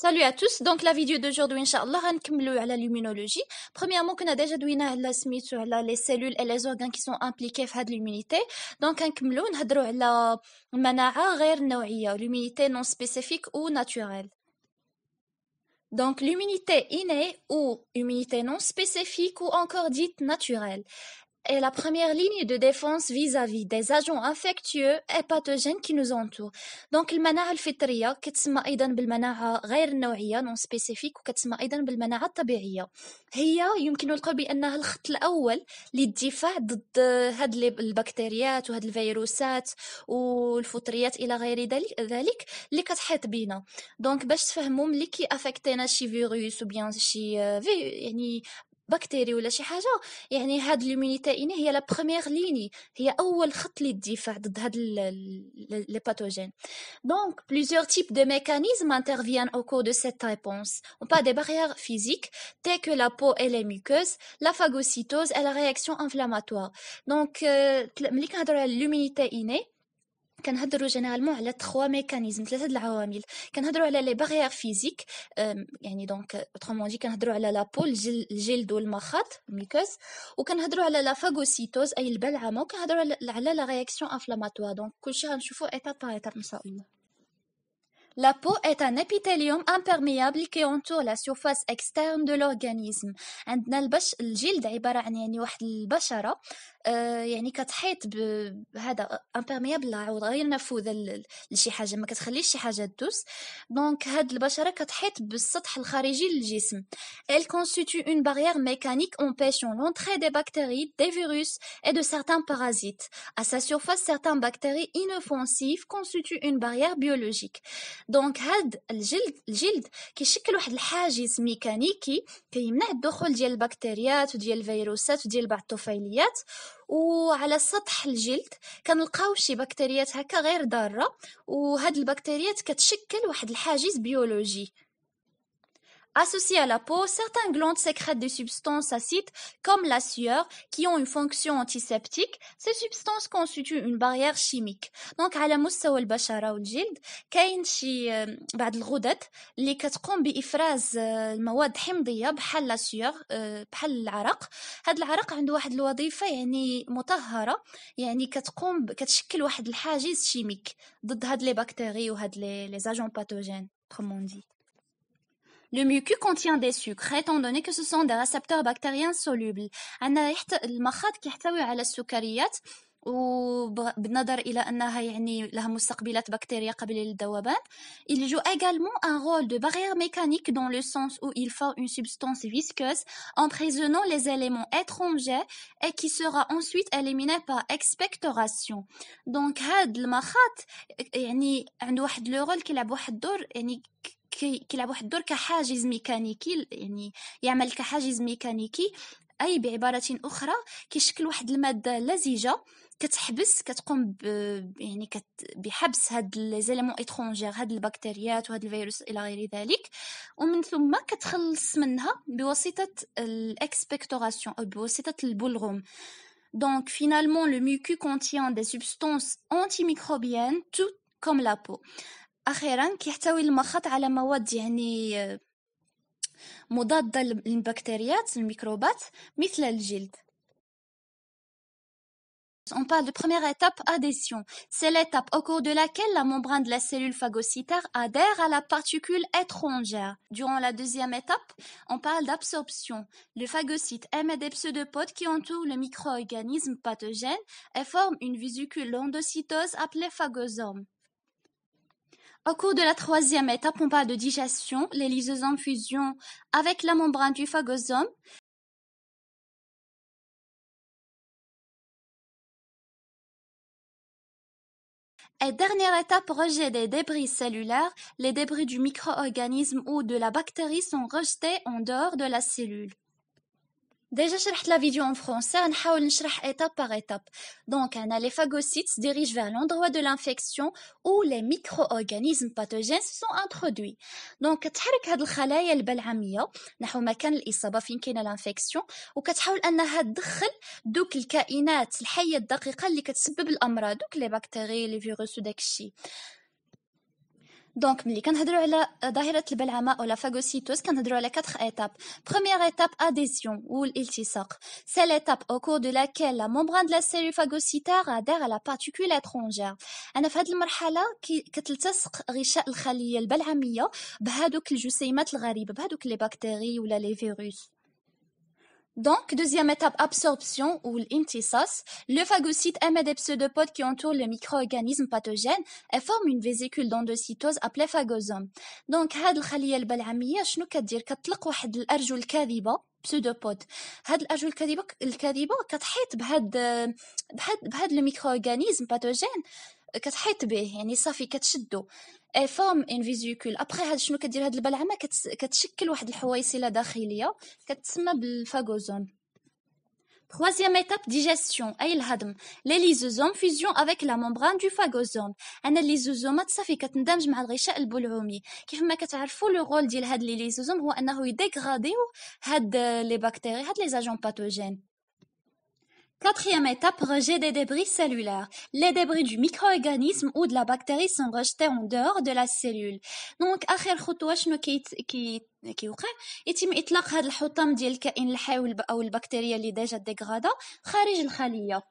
Salut à tous, donc la vidéo d'aujourd'hui, Inch'Allah, غنكملو على l'immunologie. Premièrement, كنا déjà دوينا على سميتو على les cellules et les organes qui sont impliqués في هاد l'immunité. Donc غنكملو نهضرو على المناعة غير النوعية, l'immunité non spécifique ou naturelle. Donc l'immunité innée ou immunité non spécifique ou encore dite naturelle est la première ligne de défense vis-à-vis des agents infectieux et pathogènes qui nous entourent. Donc المناعة الفطرية كتسمى أيضا بالمناعة غير النوعية non spécifique وكتسمى أيضا بالمناعة الطبيعية. هي يمكن القول بأنها الخط الأول للدفاع ضد هاد البكتيريات وهاد الفيروسات والفطريات إلى غير ذلك اللي كتحيط بينا. دونك باش تفهموا ملي كي افكتينا شي فيروس ou bien شي يعني بكتيري ولا شي حاجه يعني هاد لومينيتي إني هي لا بروميير ليني هي اول خط للدفاع ضد هاد لي باثوجين. Donc plusieurs types de mécanismes interviennent au cours de cette réponse. On parle des barrières physiques telles que la peau et les muqueuses, la phagocytose et la réaction inflammatoire. Donc ملي كنهضروا على l'immunité innée كنهضروا جينيرالمون على 3 ميكانيزم 3 د العوامل. كنهضروا على لي باريير فيزيك يعني دونك اوترومون دي كنهضروا على لا بول الجلد والمخاط الميكوز وكنهضروا على لا فاغوسيتوز اي البلعمه وكنهضروا على لا رياكسيون انفلاماتوار. دونك كلشي غنشوفوا ايتاب باغ ايتاب ان شاء الله. La peau est un épithélium imperméable qui entoure la surface externe de l'organisme. عندنا الجلد عبارة عن يعني واحد البشرة يعني كتحيط بهذا imperméable غير نفوذ لشي حاجة ما كتخليش شي حاجة تدوس. دونك هاد البشرة كتحيط بالسطح الخارجي للجسم. Elle constitue une barrière mécanique empêchant l'entrée des bactéries, des virus et de certains parasites. À sa surface, certaines bactéries inoffensives constituent une barrière biologique. دونك هاد الجلد كيشكل واحد الحاجز ميكانيكي كيمنع الدخول ديال البكتيريات وديال الفيروسات وديال بعض الطفيليات. وعلى سطح الجلد كنلقاو شي بكتيريات هكا غير ضاره وهاد البكتيريات كتشكل واحد الحاجز بيولوجي. Associées à la peau, certaines glandes sécrètent des substances acides comme la sueur qui ont une fonction antiseptique. Ces substances constituent une barrière chimique. Donc على مستوى البشرة والجلد كاين شي بعض الغدد اللي كتقوم بإفراز المواد حمضية بحال لا سيور بحال العرق. هاد العرق عنده واحد الوظيفة يعني مطهرة يعني كتشكل واحد الحاجز شيميك ضد هاد لي بكتيري وهاد لي agents pathogènes autrement dit. Le mucus contient des sucres, étant donné que ce sont des récepteurs bactériens solubles. المخاط كيحتوي على السكريات وبالنظر إلى أنها يعني لها مستقبلات بكتيرية قابلة للذوبان. Il joue également un rôle de barrière mécanique dans le sens où il forme une substance visqueuse emprisonnant les éléments étrangers et qui sera ensuite éliminée par expectoration. Donc هاد المخاط يعني عنده واحد لو رول كيلعب واحد الدور يعني كيلعب واحد الدور كحاجز ميكانيكي يعني يعمل كحاجز ميكانيكي اي بعباره اخرى كيشكل واحد الماده لزجه كتقوم يعني بحبس هاد لي زيليمون اترونجير هاد البكتيريات وهاد الفيروس الى غير ذلك ومن ثم كتخلص منها بواسطه الاكسبكتوراسيون او بواسطه البلغم. Donc finalement le mucus contient des substances antimicrobiennes tout comme la peau. أخيراً كيحتوي المخاط على مواد يعني مضادة للبكتيريات الميكروبات مثل الجلد. On parle de première étape, adhésion. C'est l'étape au cours de laquelle la membrane de la cellule phagocytaire adhère à la particule étrangère. Durant la deuxième étape, on parle d'absorption. Le phagocyte émet des pseudopodes qui entourent le micro-organisme pathogène et forment une vésicule d'endocytose appelée phagosome. Au cours de la troisième étape, on parle de digestion. Les lysosomes fusionnent avec la membrane du phagosome. Et dernière étape, rejet des débris cellulaires. Les débris du micro-organisme ou de la bactérie sont rejetés en dehors de la cellule. Déjà شرحت la vidéo en français, نحاول نشرح étape par étape. Donc, les phagocytes se dirigent vers l'endroit de l'infection où les micro-organismes pathogènes se sont introduits. Donc, كتحرك هاد الخلايا البلعمية نحو مكان الإصابة فين كاينة الانفكسيون وكتحاول أنها تدخل دوك الكائنات الحية الدقيقة اللي كتسبب الأمراض دوك لي بكتيري لي فيروس وداك الشيء. دونك ملي كنهضروا على ظاهرة البلعمة أو لا phagocytose كنهضروا على 4 étapes. Première étape, adhésion ou الالتصاق. C'est l'étape au cours de laquelle la membrane de la cellule phagocytaire adhère à la particule étrangère. أنا في هذه المرحلة كتلتصق غشاء الخلية البلعمية بهادوك الجسيمات الغريبة بهادوك لي بكتيري ولا لي فيروس. Donc, deuxième étape, absorption ou l'imtisas. Le phagocyte émet des pseudopodes qui entourent le micro-organisme pathogène et forment une vésicule d'endocytose appelée phagosome. Donc, هاد الخلية البلعمية شنو كدير؟ كتطلق واحد الأرجل الكاذبة pseudopode. هاد الأرجل الكاذبة كتحيط بهاد لو micro-organisme pathogène كتحيط به يعني صافي كتشدو اي فورم ان فيزيكول. ابخي هاد شنو كدير هاد البلعمه كتشكل واحد الحويصله داخليه كتسمى بالفاغوزوم. Troisième étape, digestion, أي الهضم. Les lysosomes fusionnent avec la membrane du phagosome. أنا الليزوزومات صافي كتندمج مع الغشاء البلعومي. كيف ما كتعرفوا لو رول ديال هاد لي ليزوزوم هو أنه يديغراديو هاد لي بكتيري هاد لي زاجون باثوجين. Quatrième étape, rejet des débris cellulaires. Les débris du micro-organisme ou de la bactérie sont rejetés en dehors de la cellule. Donc, آخر خطوة شنو كيوقع؟ يتم إطلاق هاد الحطام ديال الكائن الحي أو البكتيريا اللي ديجا ديغرادا خارج الخلية.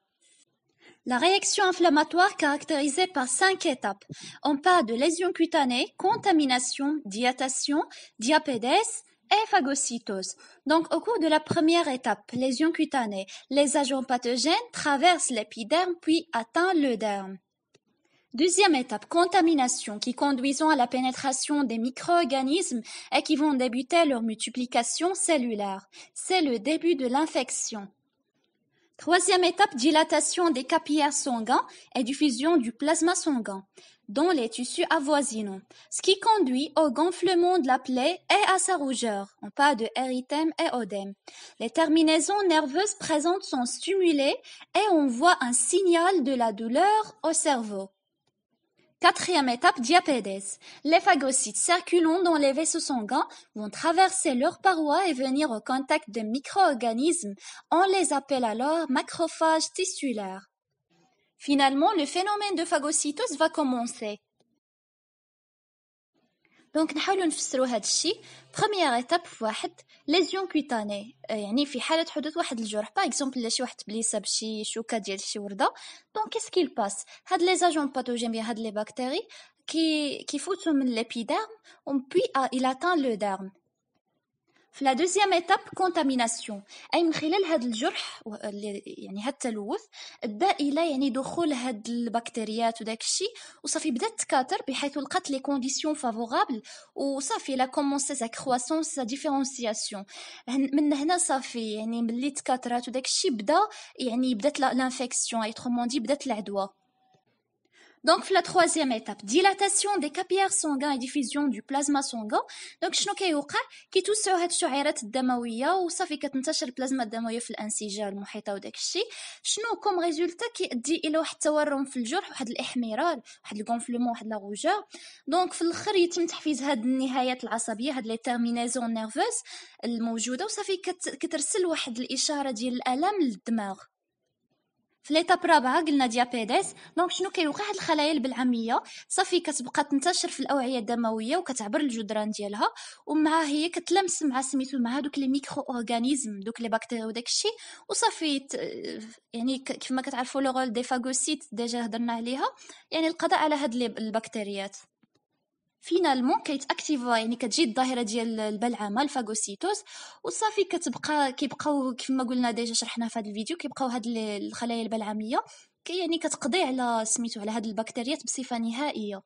La réaction inflammatoire caractérisée par 5 étapes. On parle de lésions cutanées, contamination, dilatation, diapédèse, et phagocytose. Donc, au cours de la première étape, lésion cutanée, les agents pathogènes traversent l'épiderme puis atteignent le derme. Deuxième étape, contamination, qui conduisant à la pénétration des micro-organismes et qui vont débuter leur multiplication cellulaire. C'est le début de l'infection. Troisième étape, dilatation des capillaires sanguins et diffusion du plasma sanguin dans les tissus avoisinants, ce qui conduit au gonflement de la plaie et à sa rougeur. On parle de érythème et œdème. Les terminaisons nerveuses présentes sont stimulées et on voit un signal de la douleur au cerveau. Quatrième étape, diapédèse. Les phagocytes circulant dans les vaisseaux sanguins vont traverser leurs parois et venir au contact de micro-organismes. On les appelle alors macrophages tissulaires. Finalement, le phénomène de phagocytose va commencer. دونك نحاولوا نفسروا هذا الشيء. بروميير ايتاب واحد ليزيون كوتاني يعني في حاله حدوث واحد الجرح باغ اكزومبل شي واحد بليسه بشي شوكه ديال شي ورده. دونك كيس كيل باس هاد لي زاجون باثوجين بيان هاد لي بكتيري كيفوتوا من ليبيديرم اون بوي الى اتان لو ديرم. في لا دوزيام ايتاب كونتاميناسيون اي من خلال هاد الجرح يعني هاد التلوث ادى الى يعني دخول هاد البكتيريات وداك الشيء وصافي بدات تكاثر بحيث لقات لي كونديسيون فافورابل وصافي لا كومونسي سا كرواسونس سا ديفيرونسياسيون. من هنا صافي يعني ملي تكاثرات وداك الشيء بدات لانفيكسيون اي ترومون دي بدات العدوى. Donc, la troisième étape, dilatation des capillaires sanguins et diffusion du plasma sanguin. Donc, شنو كيوقع؟ كيتوسعوا هاد الشعيرات الدمويه وصافي كتنتشر البلازما الدمويه في الانسجه المحيطه وداك الشيء. شنو كوم ريزولتا كيؤدي الى واحد التورم في الجرح واحد الاحمرار واحد الغونفلومون واحد لا روجور. دونك في الاخر يتم تحفيز هاد النهايات العصبيه هاد لي تيرمينيزون نيرفوز الموجوده وصافي كترسل واحد الاشاره ديال الالم للدماغ. في ليتاب رابعه قلنا ديابيديس. دونك شنو كيوقع؟ هاد الخلايا البلعميه صافي كتبقى تنتشر في الاوعيه الدمويه وكتعبر الجدران ديالها ومع هي كتلمس مع سميتو مع هادوك لي ميكرو اورغانيزم دوك لي بكتيريا وداك الشيء وصافي يعني كيف ما كتعرفوا لو رول دي فاغوسيت ديجا هضرنا عليها يعني القضاء على هاد البكتيريات. فينالمون كيتاكتيفا يعني كتجي الظاهره ديال البلعمه الفاغوسيتوز وصافي كيبقاو كيف ما قلنا ديجا شرحنا في هذا الفيديو كيبقاو هاد الخلايا البلعميه يعني كتقضي على سميتو على هاد البكتيريات بصفه نهائيه.